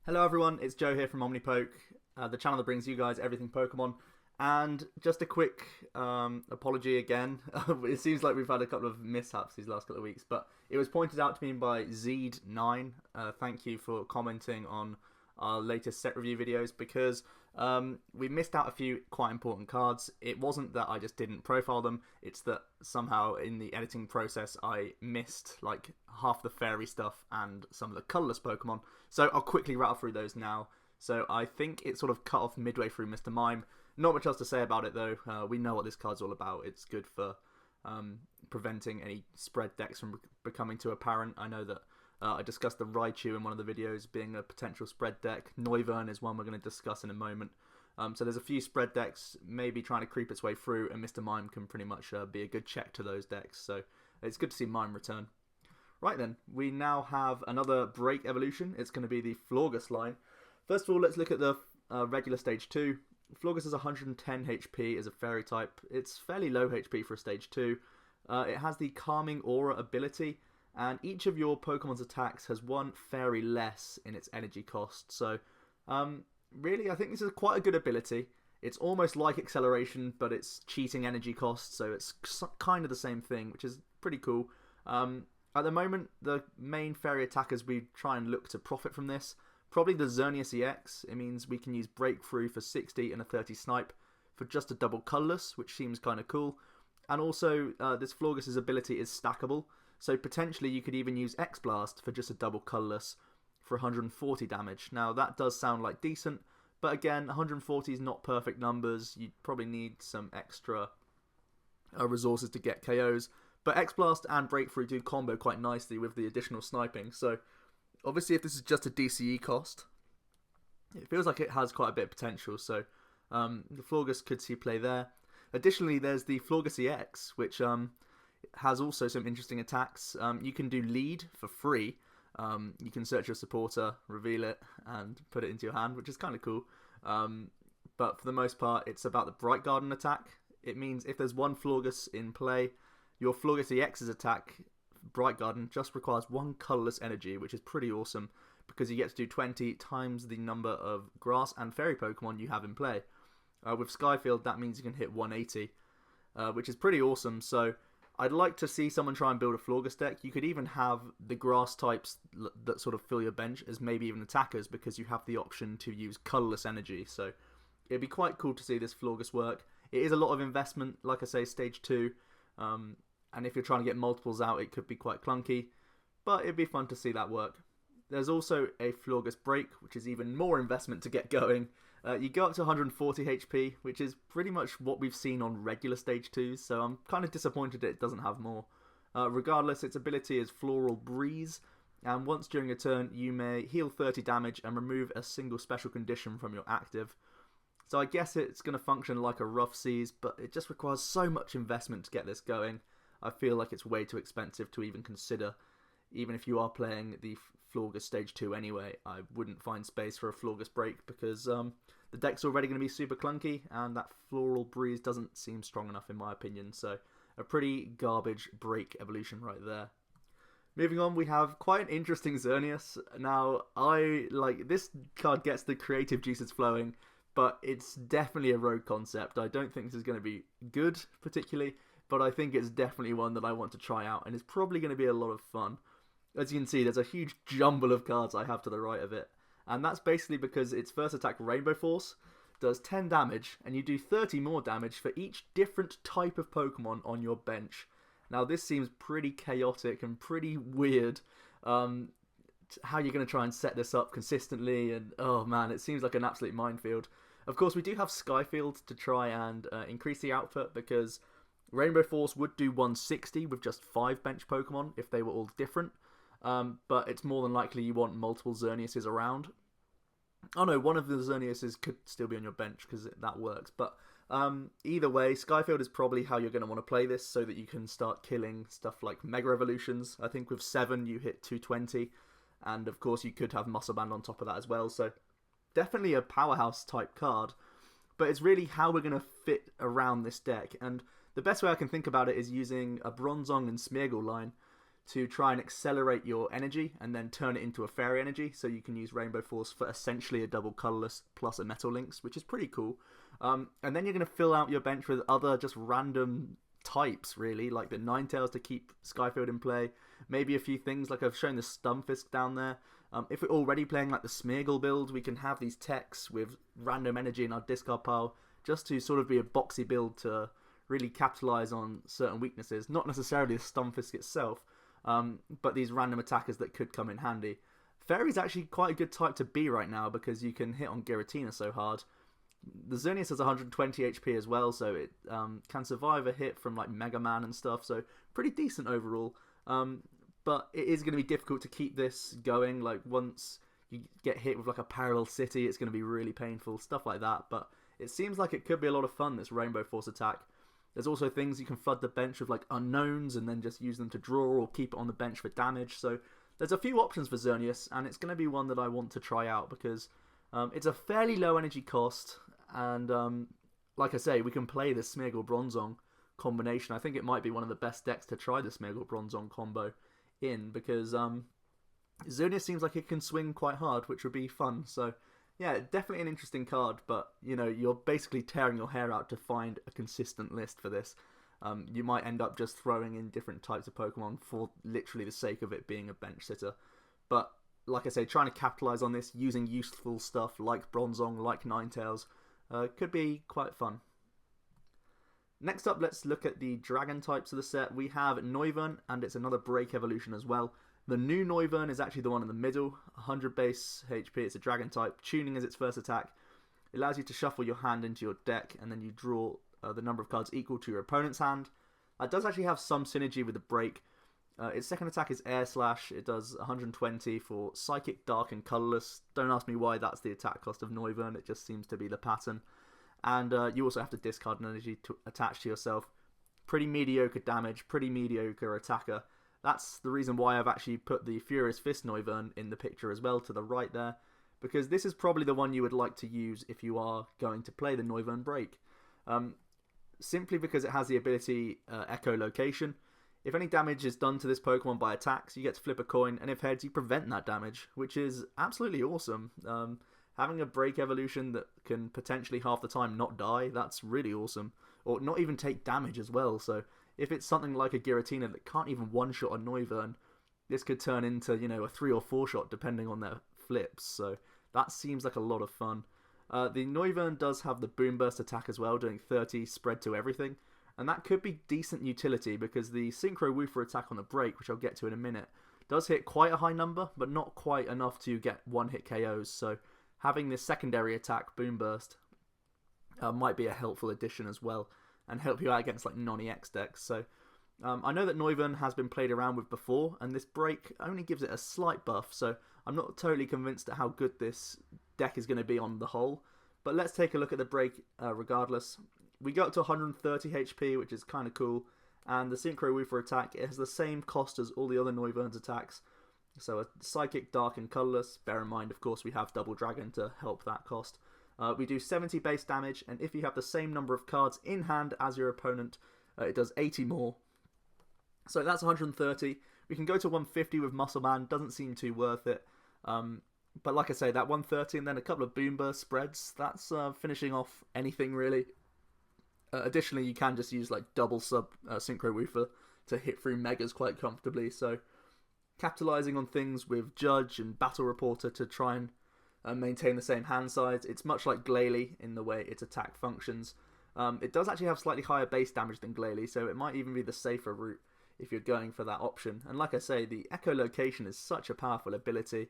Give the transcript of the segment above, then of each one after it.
Hello everyone, it's Joe here from OmniPoke, the channel that brings you guys everything Pokemon. And just a quick apology again. It seems like we've had a couple of mishaps these last couple of weeks, but it was pointed out to me by Zeed9. Thank you for commenting on our latest set review videos because we missed out a few quite important cards. It wasn't that I just didn't profile them, it's that somehow in the editing process I missed like half the fairy stuff and some of the colourless Pokemon. So I'll quickly rattle through those now. So I think it sort of cut off midway through Mr. Mime. Not much else to say about it though. We know what this card's all about. It's good for preventing any spread decks from becoming too apparent. I know that I discussed the Raichu in one of the videos being a potential spread deck. Noivern is one we're going to discuss in a moment. So there's a few spread decks maybe trying to creep its way through, and Mr. Mime can pretty much be a good check to those decks. So it's good to see Mime return. Right then, we now have another break evolution. It's going to be the Florges line. First of all, let's look at the regular stage 2. Florges is 110 HP as a fairy type. It's fairly low HP for a stage 2. It has the Calming Aura ability, and each of your Pokemon's attacks has one fairy less in its energy cost. So, really, I think this is quite a good ability. It's almost like Acceleration, but it's cheating energy cost, so it's kind of the same thing, which is pretty cool. At the moment, the main fairy attackers we try and look to profit from this. Probably the Xerneas EX. It means we can use Breakthrough for 60 and a 30 snipe for just a double colourless, which seems kind of cool. And also, this Florges' ability is stackable, so potentially you could even use X-Blast for just a double colourless for 140 damage. Now, that does sound like decent, but again, 140 is not perfect numbers. You'd probably need some extra resources to get KOs. But X-Blast and Breakthrough do combo quite nicely with the additional sniping. So, obviously, if this is just a DCE cost, it feels like it has quite a bit of potential. So, the Florges could see play there. Additionally, there's the Florges EX, which has also some interesting attacks. You can do Lead for free. You can search your supporter, reveal it, and put it into your hand, which is kind of cool. But for the most part, it's about the Bright Garden attack. It means if there's one Florges in play, your Florges EX's attack, Bright Garden, just requires one colourless energy, which is pretty awesome because you get to do 20 times the number of grass and fairy Pokemon you have in play. With Skyfield, that means you can hit 180, which is pretty awesome. So I'd like to see someone try and build a Florges deck. You could even have the grass types that sort of fill your bench as maybe even attackers because you have the option to use colourless energy. So it'd be quite cool to see this Florges work. It is a lot of investment, like I say, stage 2. And if you're trying to get multiples out, it could be quite clunky, but it'd be fun to see that work. There's also a Florges Break, which is even more investment to get going. You go up to 140 HP, which is pretty much what we've seen on regular stage 2s, so I'm kind of disappointed it doesn't have more. Regardless, its ability is Floral Breeze, and once during a turn, you may heal 30 damage and remove a single special condition from your active. So I guess it's going to function like a Rough Seas, but it just requires so much investment to get this going. I feel like it's way too expensive to even consider. Even if you are playing the Florges Stage 2 anyway, I wouldn't find space for a Florges Break because the deck's already going to be super clunky and that Floral Breeze doesn't seem strong enough in my opinion. So a pretty garbage break evolution right there. Moving on, we have quite an interesting Xerneas. Now, this card gets the creative juices flowing, but it's definitely a rogue concept. I don't think this is going to be good particularly, but I think it's definitely one that I want to try out, and it's probably going to be a lot of fun. As you can see, there's a huge jumble of cards I have to the right of it, and that's basically because its first attack, Rainbow Force, does 10 damage, and you do 30 more damage for each different type of Pokemon on your bench. Now, this seems pretty chaotic and pretty weird, how you're going to try and set this up consistently, and oh man, it seems like an absolute minefield. Of course, we do have Skyfield to try and increase the output, because Rainbow Force would do 160 with just 5 bench Pokemon if they were all different, but it's more than likely you want multiple Xerneases around. Oh no, one of the Xerneases could still be on your bench because that works, but either way, Skyfield is probably how you're going to want to play this so that you can start killing stuff like Mega Evolutions. I think with 7 you hit 220, and of course you could have Muscle Band on top of that as well, so definitely a powerhouse type card, but it's really how we're going to fit around this deck, and the best way I can think about it is using a Bronzong and Smeargle line. to try and accelerate your energy and then turn it into a fairy energy, so you can use Rainbow Force for essentially a double colourless plus a Metal Lynx, which is pretty cool. And then you're going to fill out your bench with other just random types, really, like the Ninetales to keep Skyfield in play, maybe a few things like I've shown the Stunfisk down there. If we're already playing like the Smeargle build, we can have these techs with random energy in our discard pile just to sort of be a boxy build to really capitalise on certain weaknesses, not necessarily the Stunfisk itself, but these random attackers that could come in handy. Fairy's actually quite a good type to be right now because you can hit on Giratina so hard. The Xerneas has 120 HP as well, so it can survive a hit from like Mega Man and stuff, so pretty decent overall. But it is going to be difficult to keep this going. Like once you get hit with like a parallel city, it's going to be really painful, stuff like that. But it seems like it could be a lot of fun, this Rainbow Force attack. There's also things you can flood the bench with like unknowns and then just use them to draw or keep it on the bench for damage. So there's a few options for Xerneas, and it's going to be one that I want to try out because it's a fairly low energy cost, and like I say, we can play the Smeargle Bronzong combination. I think it might be one of the best decks to try the Smeargle Bronzong combo in, because Xerneas seems like it can swing quite hard, which would be fun. So yeah, definitely an interesting card, but you know, you're basically tearing your hair out to find a consistent list for this. You might end up just throwing in different types of Pokemon for literally the sake of it being a bench sitter. But like I say, trying to capitalise on this using useful stuff like Bronzong, like Ninetales, could be quite fun. Next up, let's look at the dragon types of the set. We have Noivern, and it's another break evolution as well. The new Noivern is actually the one in the middle, 100 base HP, it's a dragon type, tuning as its first attack. It allows you to shuffle your hand into your deck, and then you draw the number of cards equal to your opponent's hand. It does actually have some synergy with the break. Its second attack is Air Slash. It does 120 for Psychic, Dark, and Colourless. Don't ask me why that's the attack cost of Noivern, it just seems to be the pattern. And you also have to discard an energy to attach to yourself. Pretty mediocre damage, pretty mediocre attacker. That's the reason why I've actually put the Furious Fist Noivern in the picture as well, to the right there, because this is probably the one you would like to use if you are going to play the Noivern break. Simply because it has the ability Echolocation. If any damage is done to this Pokemon by attacks, you get to flip a coin, and if heads, you prevent that damage, which is absolutely awesome. Having a break evolution that can potentially half the time not die, that's really awesome. Or not even take damage as well, so if it's something like a Giratina that can't even one-shot a Noivern, this could turn into, you know, a 3 or 4 shot depending on their flips, so that seems like a lot of fun. The Noivern does have the Boom Burst attack as well, doing 30 spread to everything, and that could be decent utility because the Synchro Woofer attack on the break, which I'll get to in a minute, does hit quite a high number, but not quite enough to get one-hit KOs, so having this secondary attack, Boom Burst, might be a helpful addition as well, and help you out against like non-EX decks. So I know that Noivern has been played around with before, and this break only gives it a slight buff, so I'm not totally convinced at how good this deck is going to be on the whole. But let's take a look at the break regardless. We go up to 130 HP, which is kind of cool, and the Synchro Woofer attack, it has the same cost as all the other Noivern's attacks. So a Psychic, Dark, and Colourless. Bear in mind, of course, we have Double Dragon to help that cost. We do 70 base damage, and if you have the same number of cards in hand as your opponent, it does 80 more. So that's 130. We can go to 150 with Muscle Man, doesn't seem too worth it. But like I say, that 130 and then a couple of Boom Burst spreads, that's finishing off anything really. Additionally, you can just use like double sub Synchro Woofer to hit through Megas quite comfortably, so capitalising on things with Judge and Battle Reporter to try and maintain the same hand size. It's much like Glalie in the way its attack functions. It does actually have slightly higher base damage than Glalie, so it might even be the safer route if you're going for that option. And like I say, the Echolocation is such a powerful ability.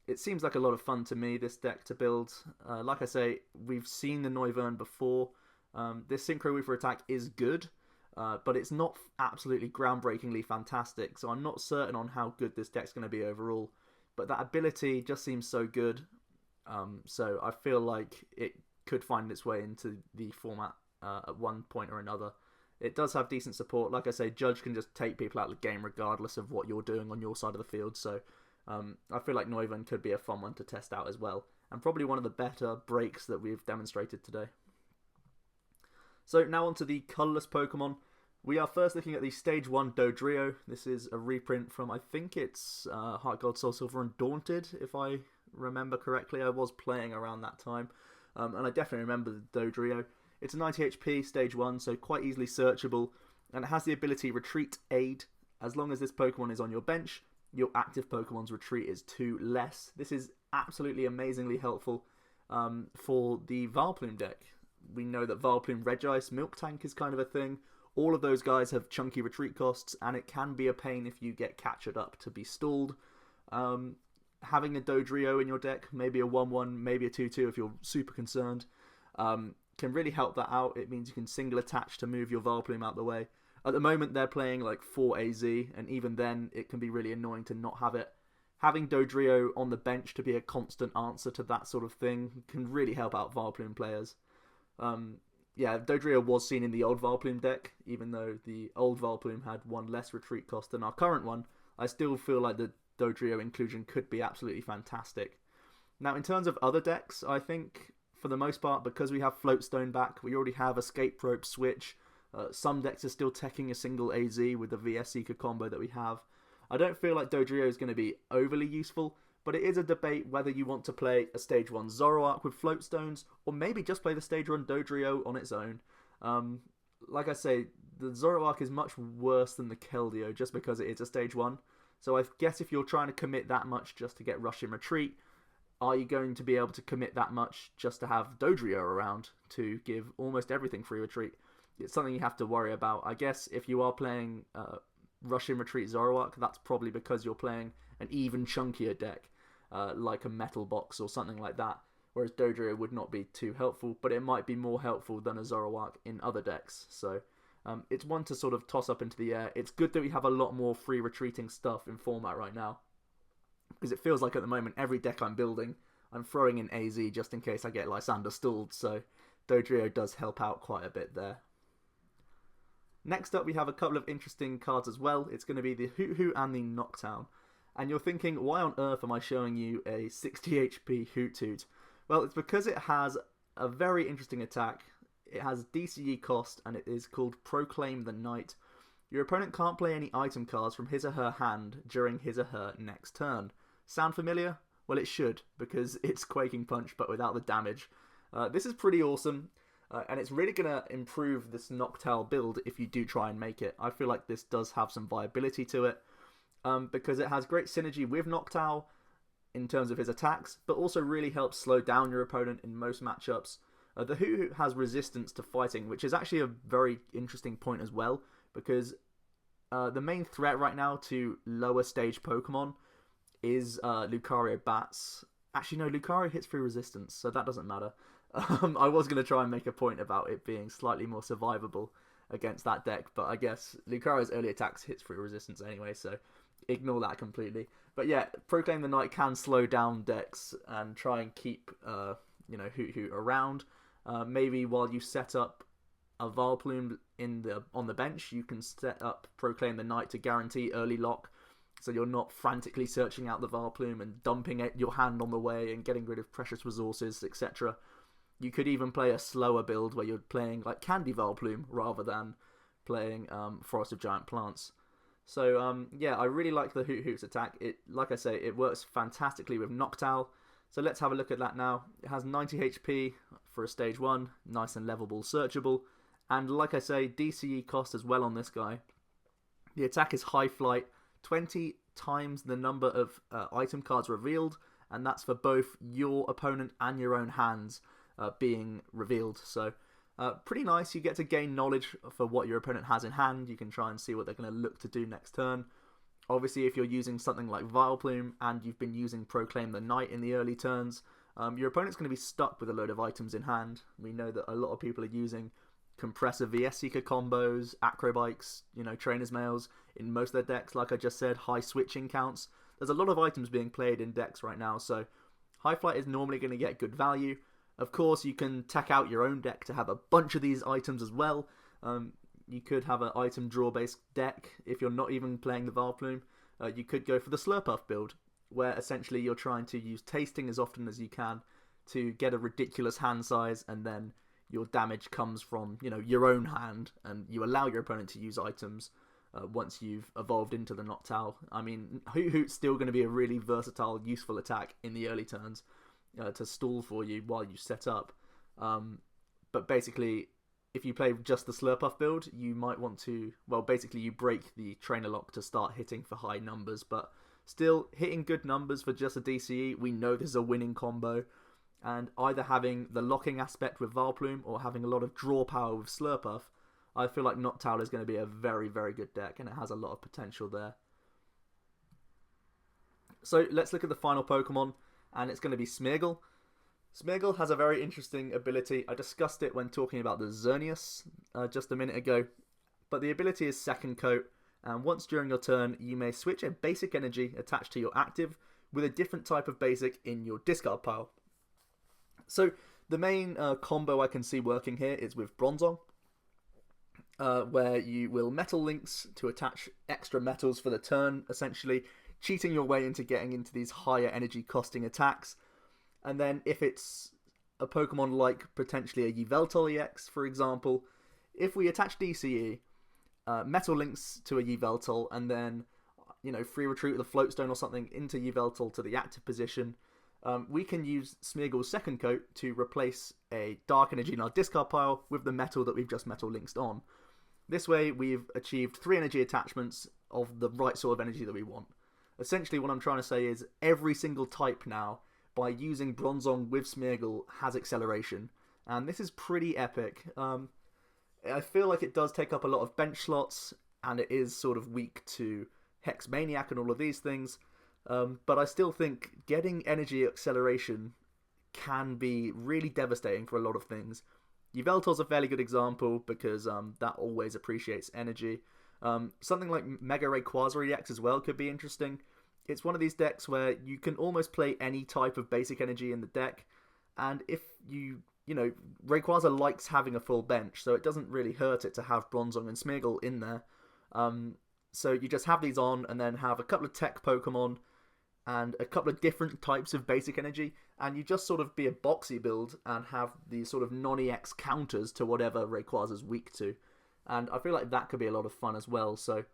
It seems like a lot of fun to me, this deck to build. Like I say, we've seen the Noivern before. This Synchro Woofer attack is good, but it's not absolutely groundbreakingly fantastic, so I'm not certain on how good this deck's going to be overall. But that ability just seems so good, so I feel like it could find its way into the format at one point or another. It does have decent support. Like I say, Judge can just take people out of the game regardless of what you're doing on your side of the field, so I feel like Noivern could be a fun one to test out as well, and probably one of the better breaks that we've demonstrated today. So now onto the colourless Pokemon. We are first looking at the Stage 1 Dodrio. This is a reprint from, I think it's Heart Gold, Soul Silver and Daunted, if I remember correctly. I was playing around that time, and I definitely remember the Dodrio. It's a 90 HP Stage 1, so quite easily searchable, and it has the ability Retreat Aid. As long as this Pokemon is on your bench, your active Pokemon's retreat is 2 less. This is absolutely amazingly helpful for the Vileplume deck. We know that Vileplume Regice Milk Tank is kind of a thing. All of those guys have chunky retreat costs, and it can be a pain if you get captured up to be stalled. Having a Dodrio in your deck, maybe a 1-1, maybe a 2-2 if you're super concerned, can really help that out. It means you can single attach to move your Vileplume out the way. At the moment, they're playing like 4 AZ, and even then, it can be really annoying to not have it. Having Dodrio on the bench to be a constant answer to that sort of thing can really help out Vileplume players. Yeah, Dodrio was seen in the old Vileplume deck, even though the old Vileplume had 1 less retreat cost than our current one. I still feel like the Dodrio inclusion could be absolutely fantastic. Now, in terms of other decks, I think, for the most part, because we have Floatstone back, we already have Escape Rope Switch. Some decks are still teching a single AZ with the VS Seeker combo that we have. I don't feel like Dodrio is going to be overly useful, but it is a debate whether you want to play a Stage 1 Zoroark with Floatstones, or maybe just play the Stage 1 Dodrio on its own. Like I say, the Zoroark is much worse than the Keldeo just because it is a Stage 1. So I guess if you're trying to commit that much just to get Rush in Retreat, are you going to be able to commit that much just to have Dodrio around to give almost everything free retreat? It's something you have to worry about. I guess if you are playing Rush in Retreat Zoroark, that's probably because you're playing an even chunkier deck, like a Metal Box or something like that, whereas Dodrio would not be too helpful, but it might be more helpful than a Zoroark in other decks. So it's one to sort of toss up into the air. It's good that we have a lot more free retreating stuff in format right now, because it feels like at the moment every deck I'm building, I'm throwing in AZ just in case I get Lysander stalled, so Dodrio does help out quite a bit there. Next up, we have a couple of interesting cards as well. It's going to be the Hoothoot and the Noctowl. And you're thinking, why on earth am I showing you a 60 HP Hoothoot? Well, it's because it has a very interesting attack. It has DCE cost, and it is called Proclaim the Night. Your opponent can't play any item cards from his or her hand during his or her next turn. Sound familiar? Well, it should, because it's Quaking Punch, but without the damage. This is pretty awesome. And it's really going to improve this Noctowl build if you do try and make it. I feel like this does have some viability to it, because it has great synergy with Noctowl in terms of his attacks, but also really helps slow down your opponent in most matchups. The Hoothoot has resistance to fighting, which is actually a very interesting point as well, because the main threat right now to lower stage Pokemon is Lucario Bats. Actually, no, Lucario hits through resistance, so that doesn't matter. I was going to try and make a point about it being slightly more survivable against that deck, but I guess Lucario's early attacks hits through resistance anyway, so ignore that completely. But yeah, Proclaim the Night can slow down decks and try and keep Hoothoot around. Maybe while you set up a Vileplume on the bench, you can set up Proclaim the Night to guarantee early lock, so you're not frantically searching out the Vileplume and dumping your hand on the way and getting rid of precious resources, etc. You could even play a slower build where you're playing like Candy Vileplume rather than playing Forest of Giant Plants. So yeah, I really like the Hoothoot's attack. Like I say, it works fantastically with Noctowl. So let's have a look at that now. It has 90 HP for a Stage 1, nice and levelable, searchable. And like I say, DCE cost as well on this guy. The attack is High Flight, 20 times the number of item cards revealed, and that's for both your opponent and your own hands being revealed. So pretty nice. You get to gain knowledge for what your opponent has in hand. You can try and see what they're going to look to do next turn. Obviously, if you're using something like Vileplume and you've been using Proclaim the Night in the early turns, your opponent's going to be stuck with a load of items in hand. We know that a lot of people are using Compressor VS Seeker combos, Acrobikes, Trainer's Mails in most of their decks. Like I just said, high switching counts. There's a lot of items being played in decks right now, so High Flight is normally going to get good value. Of course, you can tech out your own deck to have a bunch of these items as well. You could have an item draw based deck if you're not even playing the Vileplume. You could go for the Slurpuff build, where essentially you're trying to use tasting as often as you can to get a ridiculous hand size and then your damage comes from, you know, your own hand, and you allow your opponent to use items once you've evolved into the Noctowl. I mean, Hoothoot's still going to be a really versatile, useful attack in the early turns to stall for you while you set up. But basically, if you play just the Slurpuff build, you might want to, well, basically you break the trainer lock to start hitting for high numbers, but still hitting good numbers for just a DCE, we know this is a winning combo. And either having the locking aspect with Vileplume or having a lot of draw power with Slurpuff, I feel like Noctowl is going to be a very, very good deck, and it has a lot of potential there. So let's look at the final Pokemon, and it's going to be Smeargle. Smeargle has a very interesting ability. I discussed it when talking about the Xerneas just a minute ago, but the ability is Second Coat, and once during your turn, you may switch a basic energy attached to your active with a different type of basic in your discard pile. So the main combo I can see working here is with Bronzong, where you will Metal Links to attach extra metals for the turn, essentially cheating your way into getting into these higher energy costing attacks. And then if it's a Pokemon like potentially a Yveltal EX, for example, if we attach DCE, Metal Links to a Yveltal, and then, you know, free retreat with a Floatstone or something into Yveltal to the active position, we can use Smeargle's Second Coat to replace a Dark Energy in our discard pile with the metal that we've just Metal Linked on. This way we've achieved 3 energy attachments of the right sort of energy that we want. Essentially what I'm trying to say is every single type now, by using Bronzong with Smeargle, has acceleration. And this is pretty epic. I feel like it does take up a lot of bench slots, and it is sort of weak to Hex Maniac and all of these things. But I still think getting energy acceleration can be really devastating for a lot of things. Yveltal's a fairly good example because that always appreciates energy. Something like Mega Rayquaza EX as well could be interesting. It's one of these decks where you can almost play any type of basic energy in the deck, and if you know, Rayquaza likes having a full bench, so it doesn't really hurt it to have Bronzong and Smeargle in there. So you just have these on, and then have a couple of tech Pokemon, and a couple of different types of basic energy, and you just sort of be a boxy build, and have these sort of non-EX counters to whatever Rayquaza's weak to. And I feel like that could be a lot of fun as well, so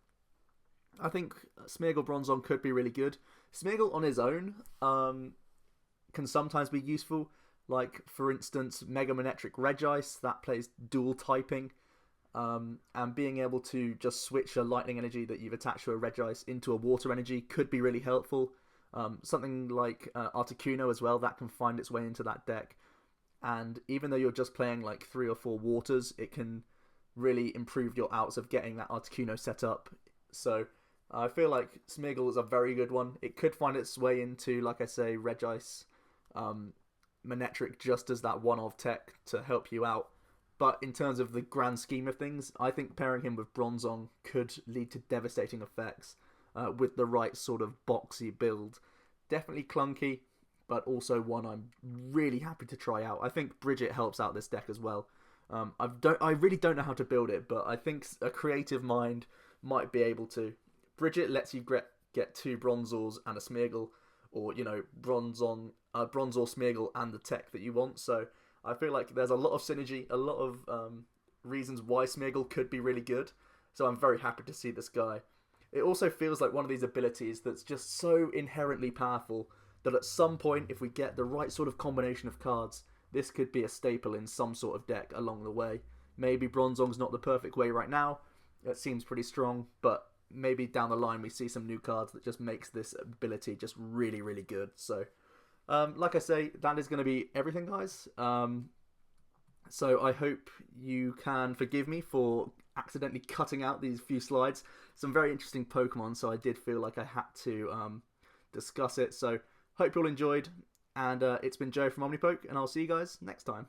I think Smeargle Bronzong could be really good. Smeargle on his own can sometimes be useful. Like, for instance, Mega Manectric Regice, that plays dual typing. And being able to just switch a lightning energy that you've attached to a Regice into a water energy could be really helpful. Something like Articuno as well, that can find its way into that deck. And even though you're just playing like 3 or 4 waters, it can really improve your outs of getting that Articuno set up. So I feel like Smeargle is a very good one. It could find its way into, like I say, Regice, Manectric just as that one-of tech to help you out. But in terms of the grand scheme of things, I think pairing him with Bronzong could lead to devastating effects with the right sort of boxy build. Definitely clunky, but also one I'm really happy to try out. I think Bridget helps out this deck as well. I really don't know how to build it, but I think a creative mind might be able to. Bridget lets you get 2 Bronzors and a Smeargle, or, you know, Bronzor, Smeargle, and the tech that you want. So I feel like there's a lot of synergy, a lot of reasons why Smeargle could be really good. So I'm very happy to see this guy. It also feels like one of these abilities that's just so inherently powerful that at some point, if we get the right sort of combination of cards, this could be a staple in some sort of deck along the way. Maybe Bronzong's not the perfect way right now. It seems pretty strong, but maybe down the line we see some new cards that just makes this ability just really, really good. So, like I say, that is going to be everything, guys. So I hope you can forgive me for accidentally cutting out these few slides. Some very interesting Pokemon, so I did feel like I had to discuss it. So hope you all enjoyed, and it's been Joe from OmniPoke, and I'll see you guys next time.